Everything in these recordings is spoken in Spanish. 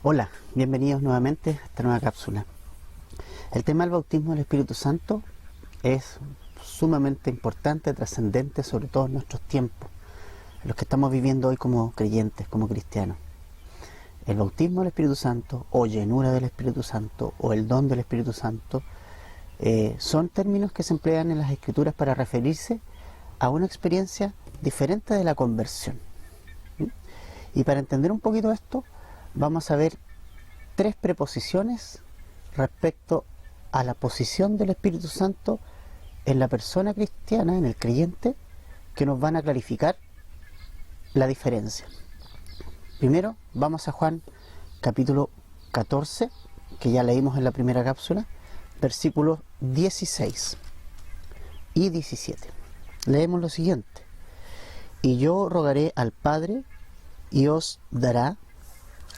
Hola, bienvenidos nuevamente a esta nueva cápsula. El tema del bautismo del Espíritu Santo es sumamente importante, trascendente, sobre todo en nuestros tiempos, en los que estamos viviendo hoy como creyentes, como cristianos. El bautismo del Espíritu Santo, o llenura del Espíritu Santo, o el don del Espíritu Santo, son términos que se emplean en las Escrituras para referirse a una experiencia diferente de la conversión. Y para entender un poquito esto, vamos a ver tres preposiciones respecto a la posición del Espíritu Santo en la persona cristiana, en el creyente, que nos van a clarificar la diferencia. Primero, vamos a Juan capítulo 14, que ya leímos en la primera cápsula, versículos 16 y 17. Leemos lo siguiente: y yo rogaré al Padre, y os dará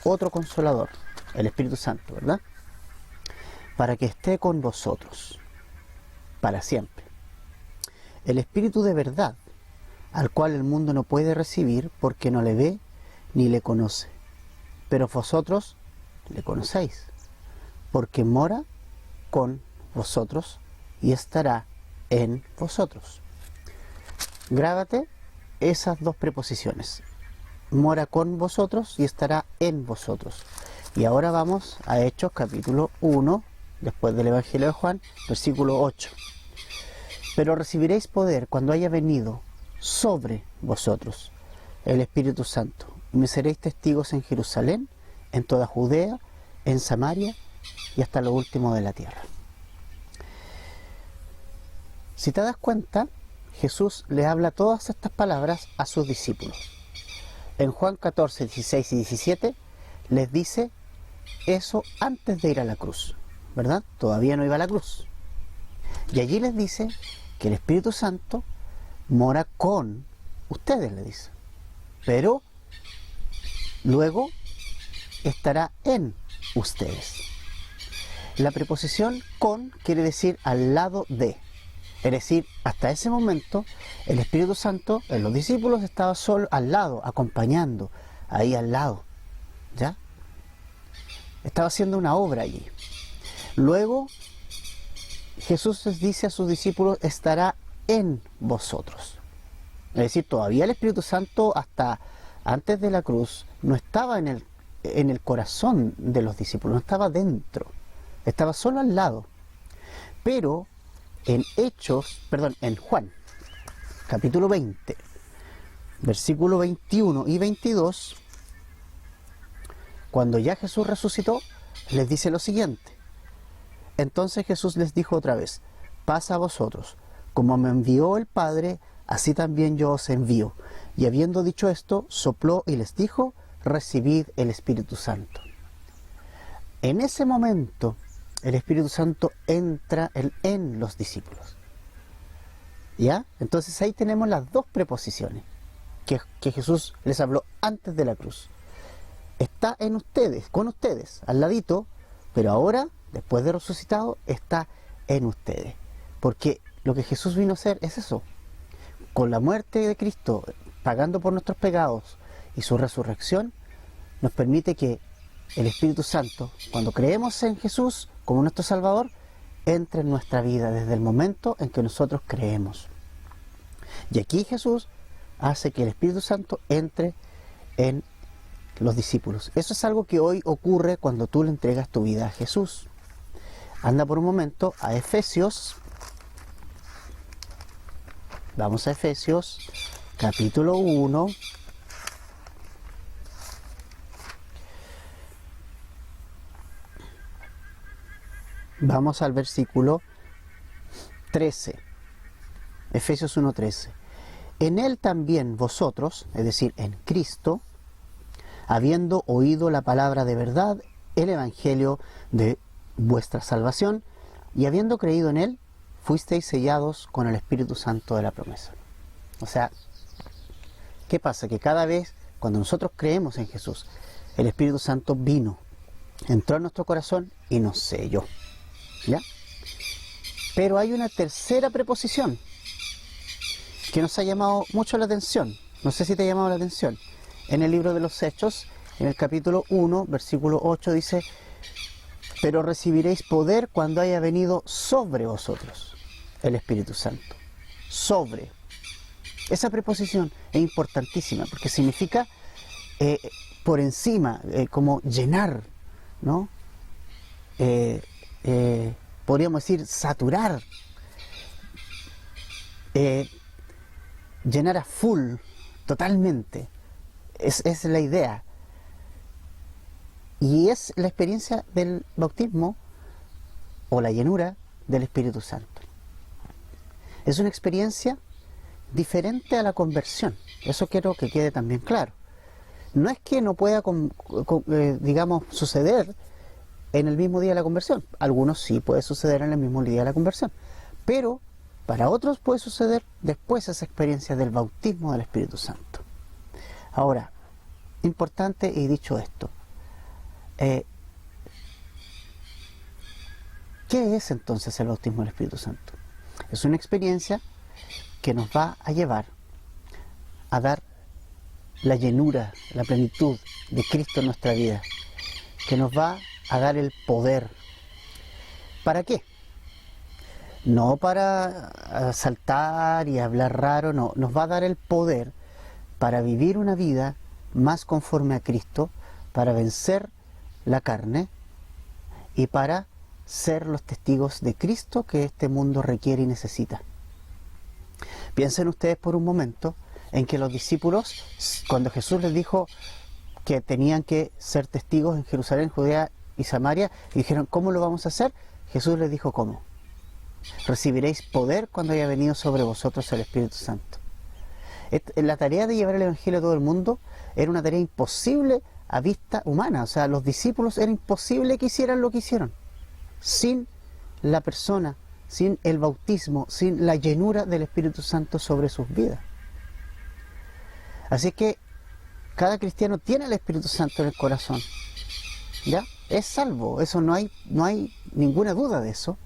otro Consolador, el Espíritu Santo, ¿verdad? Para que esté con vosotros para siempre. El Espíritu de verdad, al cual el mundo no puede recibir porque no le ve ni le conoce. Pero vosotros le conocéis, porque mora con vosotros y estará en vosotros. Grábate esas dos preposiciones: mora con vosotros y estará en vosotros. Y ahora vamos a Hechos capítulo 1, después del Evangelio de Juan, versículo 8. Pero recibiréis poder cuando haya venido sobre vosotros el Espíritu Santo, y me seréis testigos en Jerusalén, en toda Judea, en Samaria y hasta lo último de la tierra. Si te das cuenta, Jesús le habla todas estas palabras a sus discípulos. En Juan 14, 16 y 17 les dice eso antes de ir a la cruz, ¿verdad? Todavía no iba a la cruz. Y allí les dice que el Espíritu Santo mora con ustedes, le dice. Pero luego estará en ustedes. La preposición con quiere decir al lado de. Es decir, hasta ese momento el Espíritu Santo en los discípulos estaba solo al lado, acompañando, ahí al lado, ¿ya? Estaba haciendo una obra allí. Luego Jesús les dice a sus discípulos: estará en vosotros. Es decir, todavía el Espíritu Santo hasta antes de la cruz no estaba en el corazón de los discípulos, no estaba dentro, estaba solo al lado. Pero en Juan, capítulo 20, versículo 21 y 22, cuando ya Jesús resucitó, les dice lo siguiente: entonces Jesús les dijo otra vez: paz a vosotros, como me envió el Padre, así también yo os envío. Y habiendo dicho esto, sopló y les dijo: recibid el Espíritu Santo. En ese momento, el Espíritu Santo entra en los discípulos. ¿Ya? Entonces ahí tenemos las dos preposiciones que Jesús les habló antes de la cruz. Está en ustedes, con ustedes, al ladito, pero ahora, después de resucitado, está en ustedes. Porque lo que Jesús vino a hacer es eso. Con la muerte de Cristo, pagando por nuestros pecados, y su resurrección, nos permite que el Espíritu Santo, cuando creemos en Jesús como nuestro Salvador, entra en nuestra vida desde el momento en que nosotros creemos. Y aquí Jesús hace que el Espíritu Santo entre en los discípulos. Eso es algo que hoy ocurre cuando tú le entregas tu vida a Jesús. Anda por un momento a Efesios. Vamos a Efesios capítulo 1. Vamos al versículo 13. Efesios 1:13. En él también vosotros, es decir, en Cristo, habiendo oído la palabra de verdad, el evangelio de vuestra salvación, y habiendo creído en él, fuisteis sellados con el Espíritu Santo de la promesa. O sea, ¿qué pasa? Que cada vez cuando nosotros creemos en Jesús, el Espíritu Santo vino, entró en nuestro corazón y nos selló. ¿Ya? Pero hay una tercera preposición que nos ha llamado mucho la atención. No sé si te ha llamado la atención. En el libro de los Hechos, en el capítulo 1, versículo 8 dice: pero recibiréis poder cuando haya venido sobre vosotros el Espíritu Santo. Sobre. Esa preposición es importantísima porque significa por encima, como llenar, ¿no? Podríamos decir saturar, llenar a full, totalmente. Es la idea. Y es la experiencia del bautismo o la llenura del Espíritu Santo. Es una experiencia diferente a la conversión. Eso quiero que quede también claro. No es que no pueda, digamos, suceder en el mismo día de la conversión. Algunos sí puede suceder en el mismo día de la conversión. Pero para otros puede suceder después esa experiencia del bautismo del Espíritu Santo. Ahora, importante, y dicho esto, ¿qué es entonces el bautismo del Espíritu Santo? Es una experiencia que nos va a llevar a dar la llenura, la plenitud de Cristo en nuestra vida, que nos va a dar el poder. ¿Para qué? No para saltar y hablar raro, no, nos va a dar el poder para vivir una vida más conforme a Cristo, para vencer la carne y para ser los testigos de Cristo que este mundo requiere y necesita. Piensen ustedes por un momento en que los discípulos, cuando Jesús les dijo que tenían que ser testigos en Jerusalén, Judea y Samaria, y dijeron: ¿cómo lo vamos a hacer? Jesús les dijo: ¿cómo? Recibiréis poder cuando haya venido sobre vosotros el Espíritu Santo. La tarea de llevar el Evangelio a todo el mundo era una tarea imposible a vista humana. O sea, los discípulos era imposible que hicieran lo que hicieron sin la persona, sin el bautismo, sin la llenura del Espíritu Santo sobre sus vidas. Así que cada cristiano tiene el Espíritu Santo en el corazón, ¿ya? Es salvo, eso no hay ninguna duda de eso,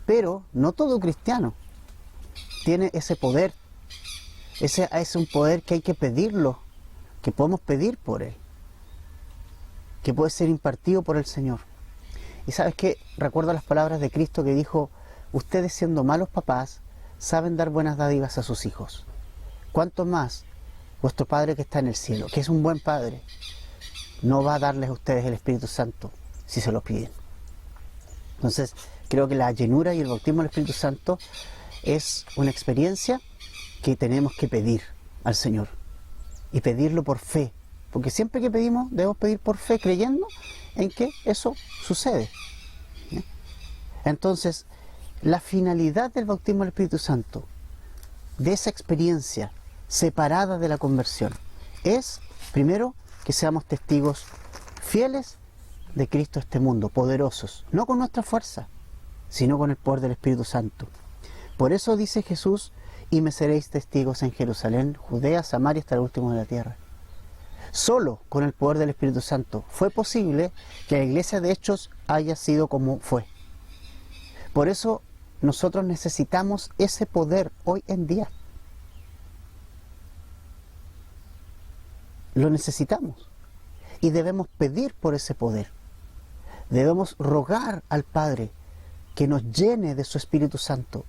pero no todo cristiano tiene ese poder. Ese es un poder que hay que pedirlo, que podemos pedir por él, que puede ser impartido por el Señor. Y sabes qué, recuerdo las palabras de Cristo que dijo: ustedes, siendo malos papás, saben dar buenas dádivas a sus hijos. ¿Cuánto más vuestro Padre que está en el cielo, que es un buen Padre, no va a darles a ustedes el Espíritu Santo si se lo piden? Entonces, creo que la llenura y el bautismo del Espíritu Santo es una experiencia que tenemos que pedir al Señor, y pedirlo por fe, porque siempre que pedimos debemos pedir por fe, creyendo en que eso sucede. Entonces, la finalidad del bautismo del Espíritu Santo, de esa experiencia separada de la conversión, es, primero, que seamos testigos fieles de Cristo a este mundo, poderosos, no con nuestra fuerza, sino con el poder del Espíritu Santo. Por eso dice Jesús: y me seréis testigos en Jerusalén, Judea, Samaria, hasta el último de la tierra. Solo con el poder del Espíritu Santo fue posible que la iglesia de Hechos haya sido como fue. Por eso nosotros necesitamos ese poder hoy en día. Lo necesitamos y debemos pedir por ese poder. Debemos rogar al Padre que nos llene de su Espíritu Santo.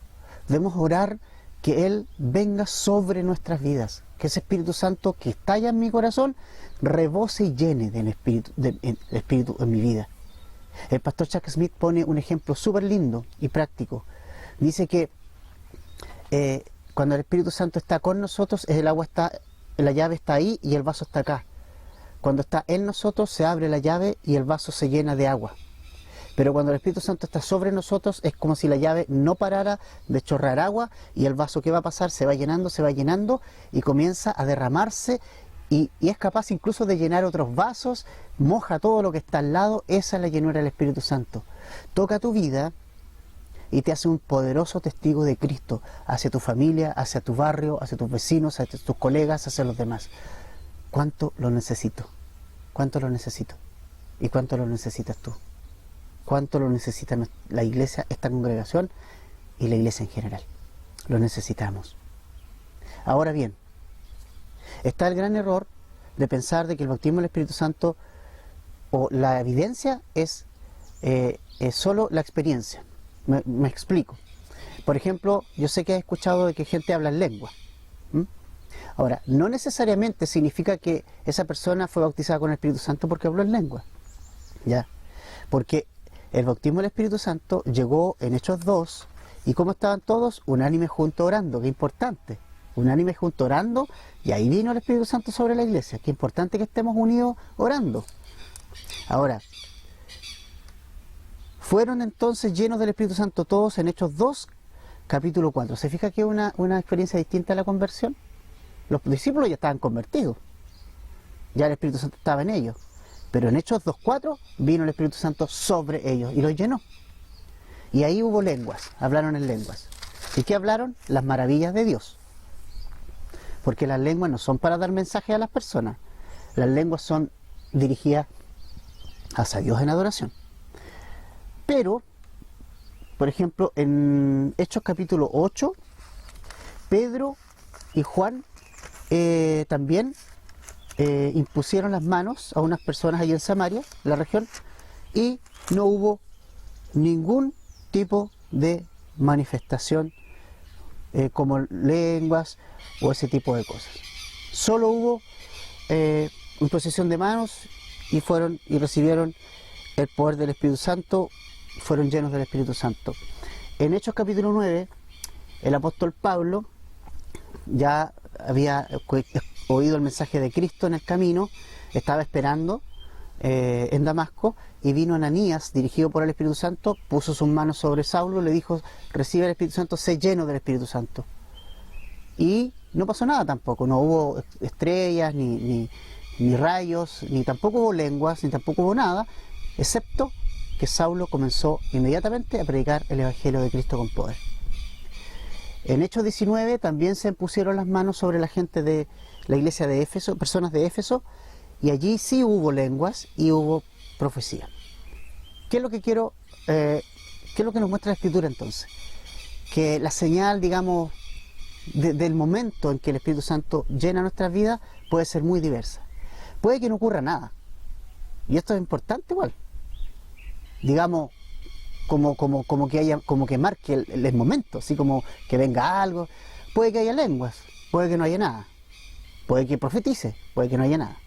Debemos orar que Él venga sobre nuestras vidas, que ese Espíritu Santo que está ya en mi corazón rebose y llene del Espíritu en mi vida. El pastor Chuck Smith pone un ejemplo súper lindo y práctico. Dice que cuando el Espíritu Santo está con nosotros, la llave está ahí y el vaso está acá. Cuando está en nosotros, se abre la llave y el vaso se llena de agua. Pero cuando el Espíritu Santo está sobre nosotros, es como si la llave no parara de chorrear agua, y el vaso que va a pasar se va llenando y comienza a derramarse, y es capaz incluso de llenar otros vasos, moja todo lo que está al lado. Esa es la llenura del Espíritu Santo. Toca tu vida y te hace un poderoso testigo de Cristo hacia tu familia, hacia tu barrio, hacia tus vecinos, hacia tus colegas, hacia los demás. ¿Cuánto lo necesito? ¿Cuánto lo necesito? ¿Y cuánto lo necesitas tú? ¿Cuánto lo necesita la iglesia, esta congregación y la iglesia en general? Lo necesitamos. Ahora bien, está el gran error de pensar de que el bautismo del Espíritu Santo o la evidencia es solo la experiencia. Me explico. Por ejemplo, yo sé que has escuchado de que gente habla en lengua. ¿Mm? Ahora, no necesariamente significa que esa persona fue bautizada con el Espíritu Santo porque habló en lengua. ¿Ya? Porque el bautismo del Espíritu Santo llegó en Hechos 2, y como estaban todos unánimes juntos orando, qué importante, unánimes juntos orando, y ahí vino el Espíritu Santo sobre la iglesia, qué importante que estemos unidos orando. Ahora, fueron entonces llenos del Espíritu Santo todos en Hechos 2, capítulo 4. ¿Se fija que es una experiencia distinta a la conversión? Los discípulos ya estaban convertidos, ya el Espíritu Santo estaba en ellos, pero en Hechos 2.4 vino el Espíritu Santo sobre ellos y los llenó. Y ahí hubo lenguas, hablaron en lenguas. ¿Y qué hablaron? Las maravillas de Dios. Porque las lenguas no son para dar mensaje a las personas, las lenguas son dirigidas hacia Dios en adoración. Pero, por ejemplo, en Hechos capítulo 8, Pedro y Juan también impusieron las manos a unas personas allí en Samaria, la región, y no hubo ningún tipo de manifestación como lenguas o ese tipo de cosas. Solo hubo imposición de manos y fueron y recibieron el poder del Espíritu Santo, fueron llenos del Espíritu Santo. En Hechos capítulo 9, el apóstol Pablo ya había oído el mensaje de Cristo en el camino, estaba esperando en Damasco, y vino Ananías, dirigido por el Espíritu Santo, puso sus manos sobre Saulo, le dijo: recibe el Espíritu Santo, sé lleno del Espíritu Santo. Y no pasó nada tampoco, no hubo estrellas, ni rayos, ni tampoco hubo lenguas, ni tampoco hubo nada, excepto que Saulo comenzó inmediatamente a predicar el Evangelio de Cristo con poder. En Hechos 19 también se pusieron las manos sobre la gente de la iglesia de Éfeso, personas de Éfeso, y allí sí hubo lenguas y hubo profecía. ¿Qué es lo que quiero, qué es lo que nos muestra la Escritura entonces? Que la señal, digamos, del momento en que el Espíritu Santo llena nuestras vidas puede ser muy diversa. Puede que no ocurra nada, y esto es importante igual. Digamos, como que marque el momento, así como que venga algo. Puede que haya lenguas, puede que no haya nada, puede que profetice, puede que no haya nada.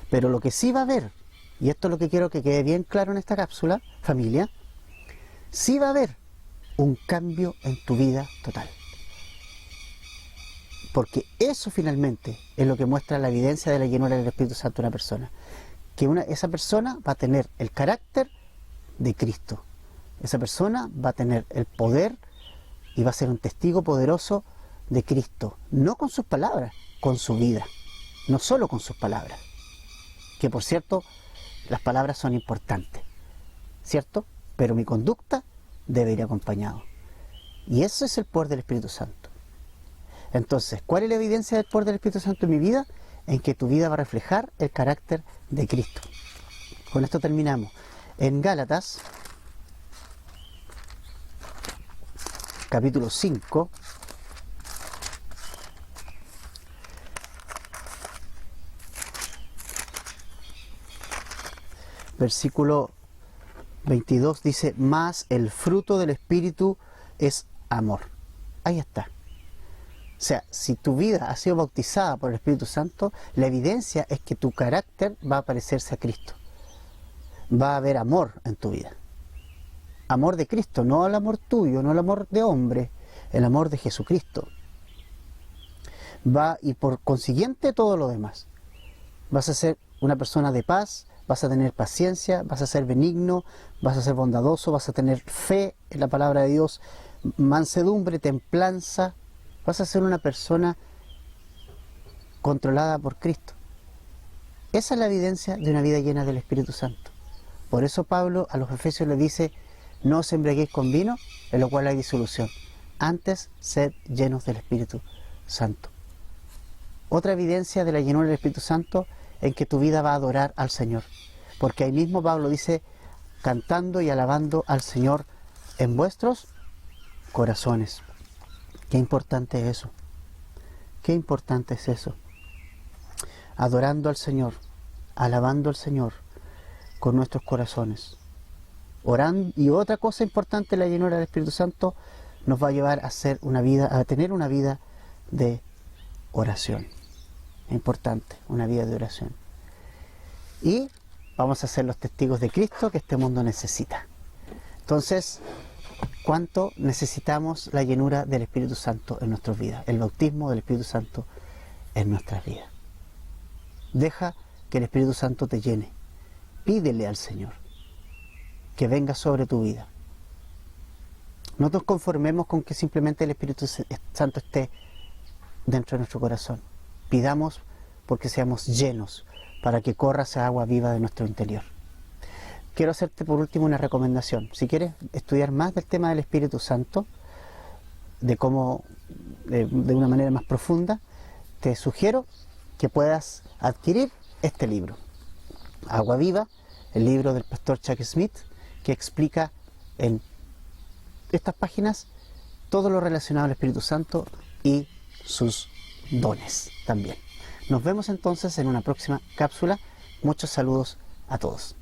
Pero lo que sí va a haber, y esto es lo que quiero que quede bien claro en esta cápsula, familia, sí va a haber un cambio en tu vida total. Porque eso finalmente es lo que muestra la evidencia de la llenura del Espíritu Santo de una persona. Que esa persona va a tener el carácter de Cristo. Esa persona va a tener el poder y va a ser un testigo poderoso de Cristo. No con sus palabras, con su vida. No solo con sus palabras. Que por cierto, las palabras son importantes, ¿cierto? Pero mi conducta debe ir acompañado. Y eso es el poder del Espíritu Santo. Entonces, ¿cuál es la evidencia del poder del Espíritu Santo en mi vida? En que tu vida va a reflejar el carácter de Cristo. Con esto terminamos. En Gálatas, capítulo 5, versículo 22 dice: mas el fruto del Espíritu es amor. Ahí está. O sea, si tu vida ha sido bautizada por el Espíritu Santo, la evidencia es que tu carácter va a parecerse a Cristo. Va a haber amor en tu vida. Amor de Cristo, no el amor tuyo, no el amor de hombre, el amor de Jesucristo. Y por consiguiente todo lo demás. Vas a ser una persona de paz, vas a tener paciencia, vas a ser benigno, vas a ser bondadoso, vas a tener fe en la palabra de Dios, mansedumbre, templanza. Vas a ser una persona controlada por Cristo. Esa es la evidencia de una vida llena del Espíritu Santo. Por eso Pablo a los Efesios le dice: no os embriaguéis con vino, en lo cual hay disolución. Antes, sed llenos del Espíritu Santo. Otra evidencia de la llenura del Espíritu Santo en que tu vida va a adorar al Señor. Porque ahí mismo Pablo dice: cantando y alabando al Señor en vuestros corazones. Qué importante es eso. Qué importante es eso. adorando al Señor, alabando al Señor con nuestros corazones, orando. Y otra cosa importante, la llenura del Espíritu Santo nos va a llevar a tener una vida de oración. Es importante, una vida de oración. Y vamos a ser los testigos de Cristo que este mundo necesita. Entonces, ¿cuánto necesitamos la llenura del Espíritu Santo en nuestras vidas? El bautismo del Espíritu Santo en nuestras vidas. Deja que el Espíritu Santo te llene. Pídele al Señor que venga sobre tu vida. No nos conformemos con que simplemente el Espíritu Santo esté dentro de nuestro corazón. Pidamos porque seamos llenos, para que corra esa agua viva de nuestro interior. Quiero hacerte por último una recomendación. Si quieres estudiar más del tema del Espíritu Santo, de una manera más profunda, te sugiero que puedas adquirir este libro, Agua Viva, el libro del pastor Chuck Smith, que explica en estas páginas todo lo relacionado al Espíritu Santo y sus dones también. Nos vemos entonces en una próxima cápsula. Muchos saludos a todos.